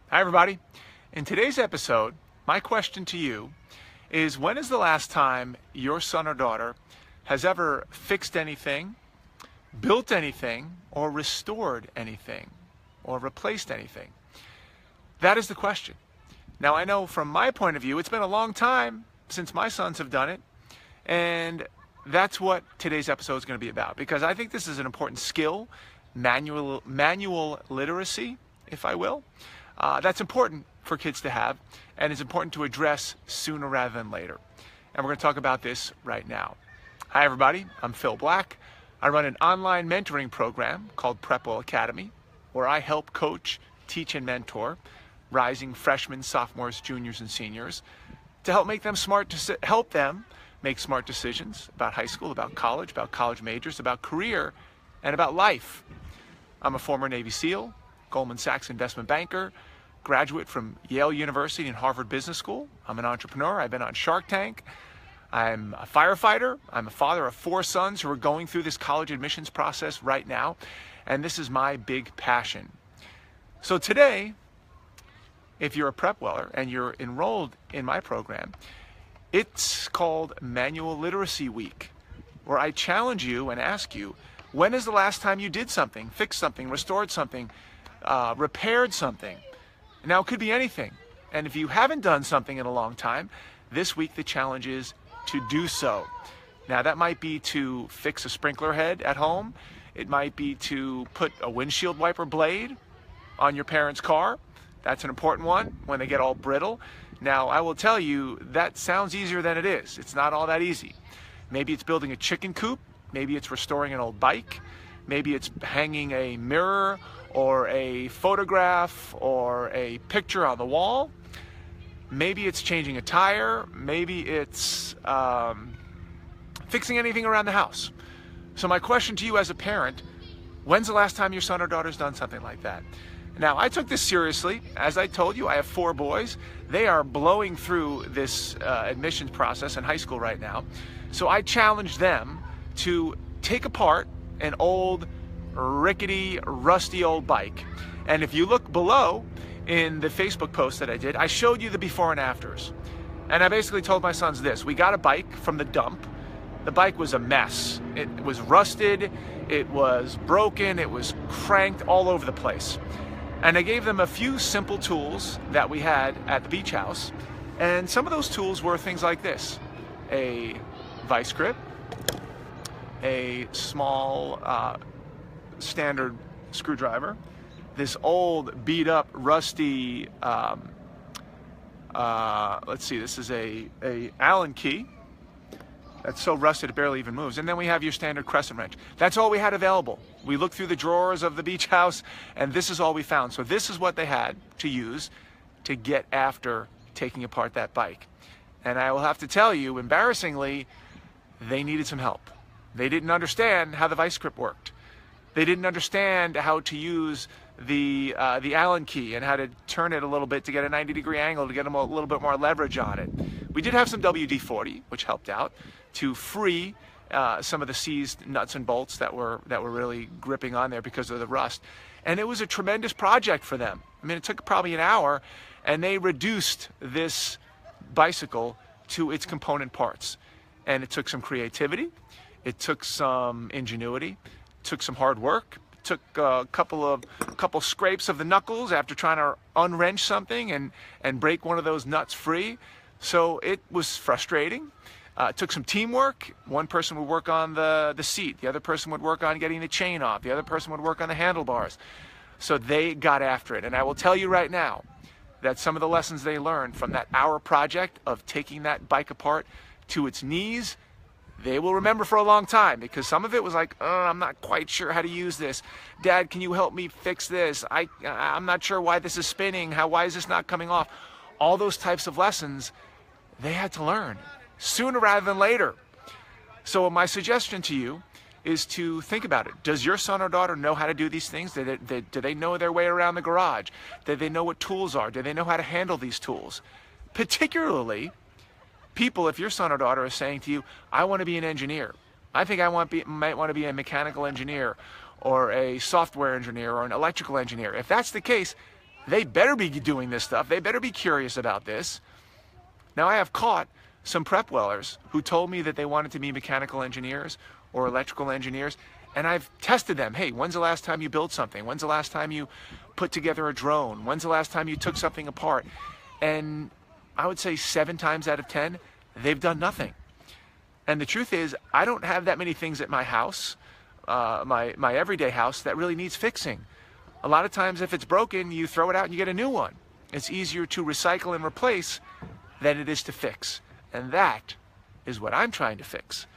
Hi everybody. In today's episode, my question to you is, when is the last time your son or daughter has ever fixed anything, built anything, or restored anything, or replaced anything? That is the question. Now, I know from my point of view, it's been a long time since my sons have done it, and that's what today's episode is going to be about, because I think this is an important skill, manual literacy, if I will. That's important for kids to have, and it's important to address sooner rather than later. And we're going to talk about this right now. Hi everybody, I'm Phil Black. I run an online mentoring program called PrepWell Academy, where I help coach, teach, and mentor rising freshmen, sophomores, juniors, and seniors to help make them make smart decisions about high school, about college majors, about career, and about life. I'm a former Navy SEAL, Goldman Sachs investment banker, graduate from Yale University and Harvard Business School. I'm an entrepreneur. I've been on Shark Tank. I'm a firefighter. I'm a father of 4 sons who are going through this college admissions process right now. And this is my big passion. So today, if you're a PrepWeller and you're enrolled in my program, it's called Manual Literacy Week, where I challenge you and ask you, when is the last time you did something, fixed something, restored something, repaired something? Now, it could be anything. And if you haven't done something in a long time, this week the challenge is to do so. Now, that might be to fix a sprinkler head at home. It might be to put a windshield wiper blade on your parents' car. That's an important one when they get all brittle. Now, I will tell you, that sounds easier than it is. It's not all that easy. Maybe it's building a chicken coop. Maybe it's restoring an old bike. Maybe it's hanging a mirror or a photograph or a picture on the wall. Maybe it's changing a tire. Maybe it's fixing anything around the house. So my question to you as a parent, when's the last time your son or daughter's done something like that? Now, I took this seriously. As I told you, I have 4 boys. They are blowing through this admissions process in high school right now. So I challenged them to take apart an old, rickety, rusty old bike. And if you look below in the Facebook post that I did, I showed you the before and afters. And I basically told my sons this: we got a bike from the dump. The bike was a mess. It was rusted, it was broken, it was cranked all over the place. And I gave them a few simple tools that we had at the beach house. And some of those tools were things like this: a vice grip, a small standard screwdriver, this old beat up rusty let's see, this is a Allen key that's so rusted it barely even moves. And then we have your standard crescent wrench. That's all we had available. We looked through the drawers of the beach house and this is all we found. So this is what they had to use to get after taking apart that bike. And I will have to tell you, embarrassingly, they needed some help. They didn't understand how the vice grip worked. They didn't understand how to use the Allen key and how to turn it a little bit to get a 90-degree angle to get them a little bit more leverage on it. We did have some WD-40, which helped out to free some of the seized nuts and bolts that were really gripping on there because of the rust. And it was a tremendous project for them. I mean, it took probably an hour, and they reduced this bicycle to its component parts. And it took some creativity. It took some ingenuity. It took some hard work. It took a couple scrapes of the knuckles after trying to unwrench something and break one of those nuts free. So it was frustrating. It took some teamwork. One person would work on the seat. The other person would work on getting the chain off. The other person would work on the handlebars. So they got after it. And I will tell you right now that some of the lessons they learned from that hour project of taking that bike apart to its knees, they will remember for a long time, because some of it was like, oh, I'm not quite sure how to use this. Dad, can you help me fix this? I'm not sure why this is spinning. Why is this not coming off? All those types of lessons they had to learn sooner rather than later. So my suggestion to you is to think about it. Does your son or daughter know how to do these things? Do they know their way around the garage? Do they know what tools are? Do they know how to handle these tools? Particularly people, if your son or daughter is saying to you, I want to be an engineer. I think I might want to be a mechanical engineer or a software engineer or an electrical engineer. If that's the case, they better be doing this stuff. They better be curious about this. Now, I have caught some PrepWellers who told me that they wanted to be mechanical engineers or electrical engineers, and I've tested them. Hey, when's the last time you built something? When's the last time you put together a drone? When's the last time you took something apart? And I would say 7 times out of 10, they've done nothing. And the truth is, I don't have that many things at my house, my everyday house, that really needs fixing. A lot of times, if it's broken, you throw it out and you get a new one. It's easier to recycle and replace than it is to fix. And that is what I'm trying to fix,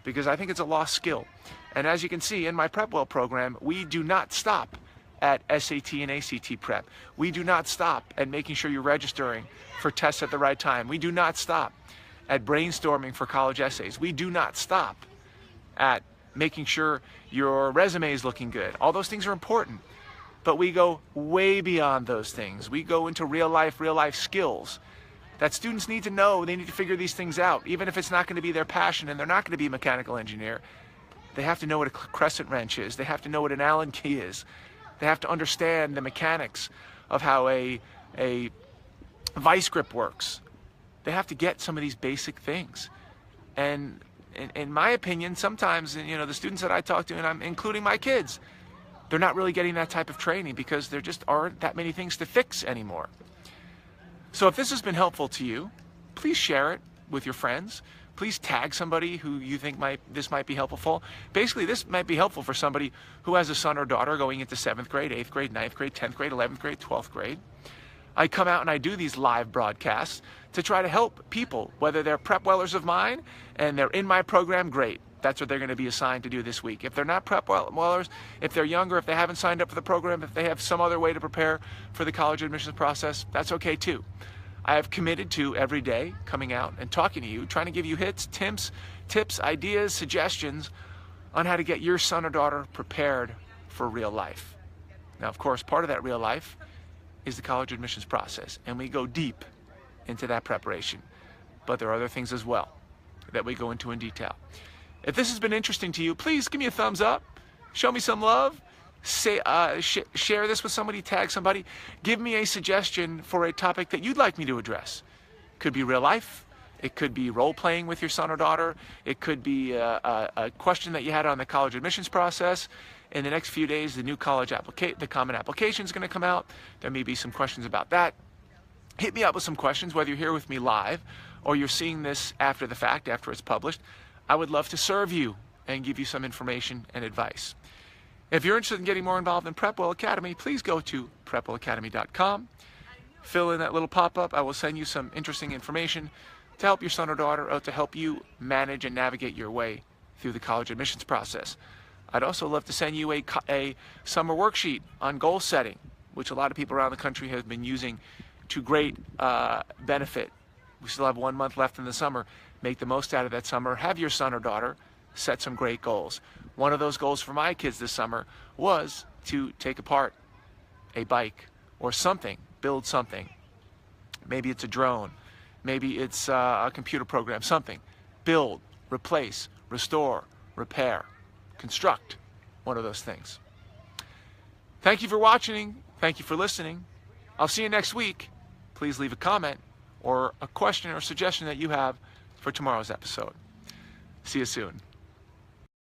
because I think it's a lost skill. And as you can see in my PrepWell program, we do not stop at SAT and ACT prep. We do not stop at making sure you're registering for tests at the right time. We do not stop at brainstorming for college essays. We do not stop at making sure your resume is looking good. All those things are important, but we go way beyond those things. We go into real life skills that students need to know. They need to figure these things out. Even if it's not going to be their passion and they're not going to be a mechanical engineer, they have to know what a crescent wrench is. They have to know what an Allen key is. They have to understand the mechanics of how a vice grip works. They have to get some of these basic things. And in my opinion, sometimes, the students that I talk to, and I'm including my kids, they're not really getting that type of training because there just aren't that many things to fix anymore. So if this has been helpful to you, please share it with your friends. Please tag somebody who you think this might be helpful. Basically, this might be helpful for somebody who has a son or daughter going into 7th grade, 8th grade, 9th grade, 10th grade, 11th grade, 12th grade. I come out and I do these live broadcasts to try to help people, whether they're PrepWellers of mine and they're in my program, great. That's what they're going to be assigned to do this week. If they're not PrepWellers, if they're younger, if they haven't signed up for the program, if they have some other way to prepare for the college admissions process, that's okay too. I have committed to every day coming out and talking to you, trying to give you tips, ideas, suggestions on how to get your son or daughter prepared for real life. Now, of course, part of that real life is the college admissions process, and we go deep into that preparation. But there are other things as well that we go into in detail. If this has been interesting to you, please give me a thumbs up, show me some love, share this with somebody, tag somebody, give me a suggestion for a topic that you'd like me to address. Could be real life, it could be role playing with your son or daughter, it could be a question that you had on the college admissions process. In the next few days, the new college the common application is going to come out. There may be some questions about that. Hit me up with some questions, whether you're here with me live or you're seeing this after the fact, after it's published. I would love to serve you and give you some information and advice. If you're interested in getting more involved in PrepWell Academy, please go to PrepWellAcademy.com. Fill in that little pop-up. I will send you some interesting information to help your son or daughter, or to help you manage and navigate your way through the college admissions process. I'd also love to send you a summer worksheet on goal setting, which a lot of people around the country have been using to great benefit. We still have 1 month left in the summer. Make the most out of that summer. Have your son or daughter set some great goals. One of those goals for my kids this summer was to take apart a bike or something, build something. Maybe it's a drone. Maybe it's a computer program, something. Build, replace, restore, repair, construct, one of those things. Thank you for watching. Thank you for listening. I'll see you next week. Please leave a comment or a question or suggestion that you have for tomorrow's episode. See you soon.